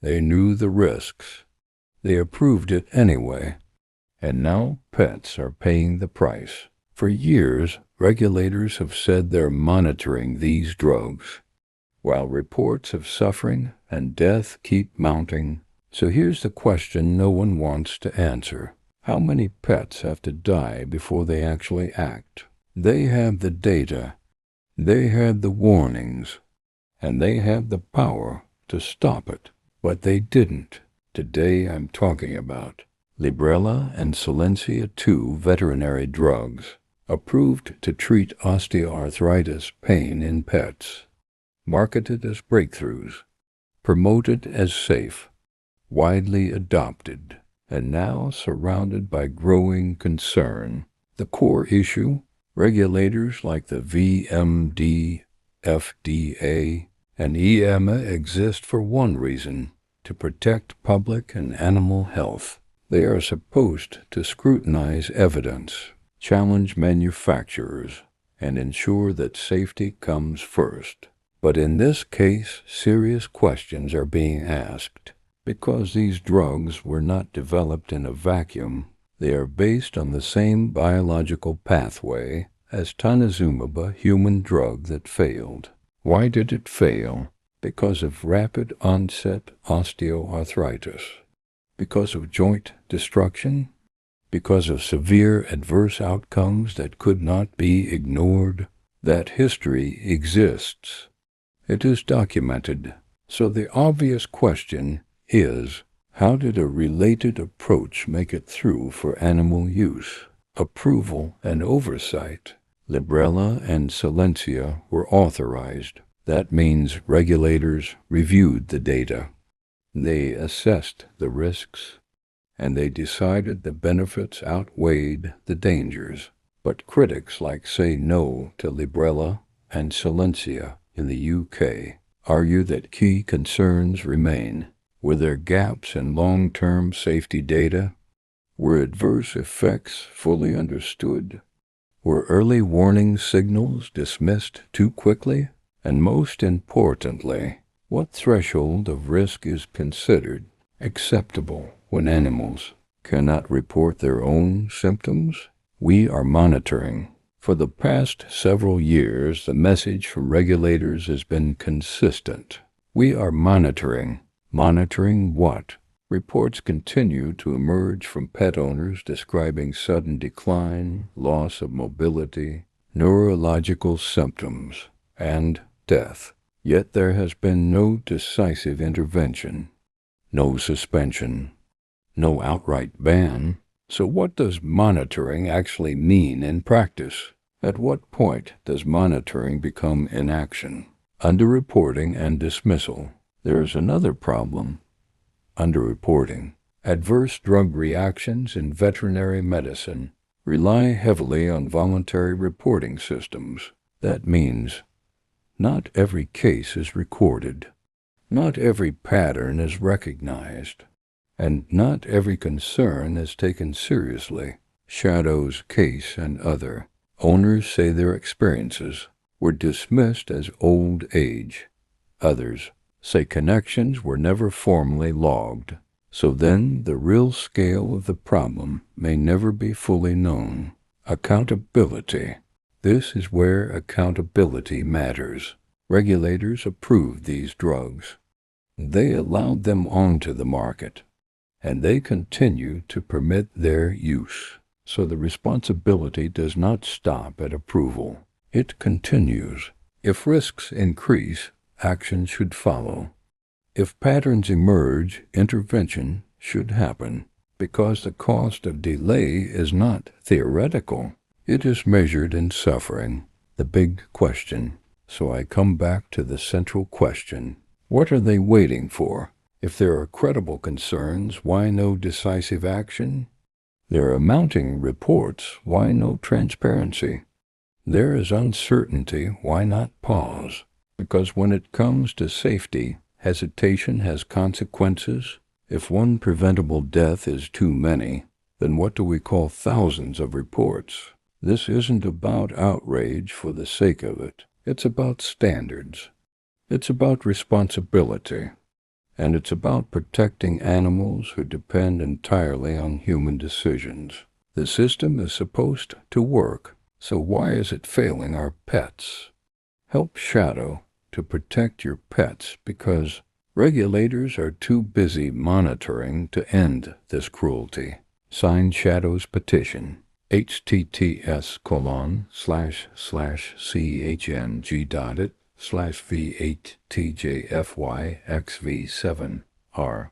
They knew the risks. They approved it anyway. And now pets are paying the price. For years, regulators have said they're monitoring these drugs, while reports of suffering and death keep mounting. So here's the question no one wants to answer. How many pets have to die before they actually act? They have the data, they have the warnings, and they have the power to stop it. But they didn't. Today I'm talking about Librela and Solensia 2 veterinary drugs, approved to treat osteoarthritis pain in pets, marketed as breakthroughs, promoted as safe, widely adopted, and now surrounded by growing concern. The core issue? Regulators like the VMD, and EMA exist for one reason: to protect public and animal health. They are supposed to scrutinize evidence, challenge manufacturers, and ensure that safety comes first. But in this case, serious questions are being asked. Because these drugs were not developed in a vacuum, they are based on the same biological pathway as tanezumab, a human drug that failed. Why did it fail? Because of rapid onset osteoarthritis. Because of joint destruction? Because of severe adverse outcomes that could not be ignored? That history exists. It is documented. So the obvious question is, how did a related approach make it through for animal use? Approval and oversight. Librela and Solensia were authorized. That means regulators reviewed the data. They assessed the risks, and they decided the benefits outweighed the dangers. But critics say no to Librela and Solensia in the UK argue that key concerns remain. Were there gaps in long-term safety data? Were adverse effects fully understood? Were early warning signals dismissed too quickly? And most importantly, what threshold of risk is considered acceptable when animals cannot report their own symptoms? We are monitoring. For the past several years, the message from regulators has been consistent. We are monitoring. Monitoring what? Reports continue to emerge from pet owners describing sudden decline, loss of mobility, neurological symptoms, and death. Yet there has been no decisive intervention, no suspension, no outright ban. So what does monitoring actually mean in practice? At what point does monitoring become inaction? Underreporting and dismissal. There is another problem: underreporting. Adverse drug reactions in veterinary medicine rely heavily on voluntary reporting systems. That means not every case is recorded, not every pattern is recognized, and not every concern is taken seriously. Shadow's case and other owners say their experiences were dismissed as old age. Others say connections were never formally logged. So then the real scale of the problem may never be fully known. Accountability. This is where accountability matters. Regulators approved these drugs. They allowed them onto the market, and they continue to permit their use. So the responsibility does not stop at approval. It continues. If risks increase, action should follow. If patterns emerge, intervention should happen, because the cost of delay is not theoretical. It is measured in suffering, the big question. So I come back to the central question. What are they waiting for? If there are credible concerns, why no decisive action? There are mounting reports, why no transparency? There is uncertainty, why not pause? Because when it comes to safety, hesitation has consequences. If one preventable death is too many, then what do we call thousands of reports? This isn't about outrage for the sake of it. It's about standards. It's about responsibility. and it's about protecting animals who depend entirely on human decisions. The system is supposed to work, so why is it failing our pets? Help Shadow to protect your pets because regulators are too busy monitoring to end this cruelty. Sign Shadow's petition, https://chng.it/v8tjfyxv7r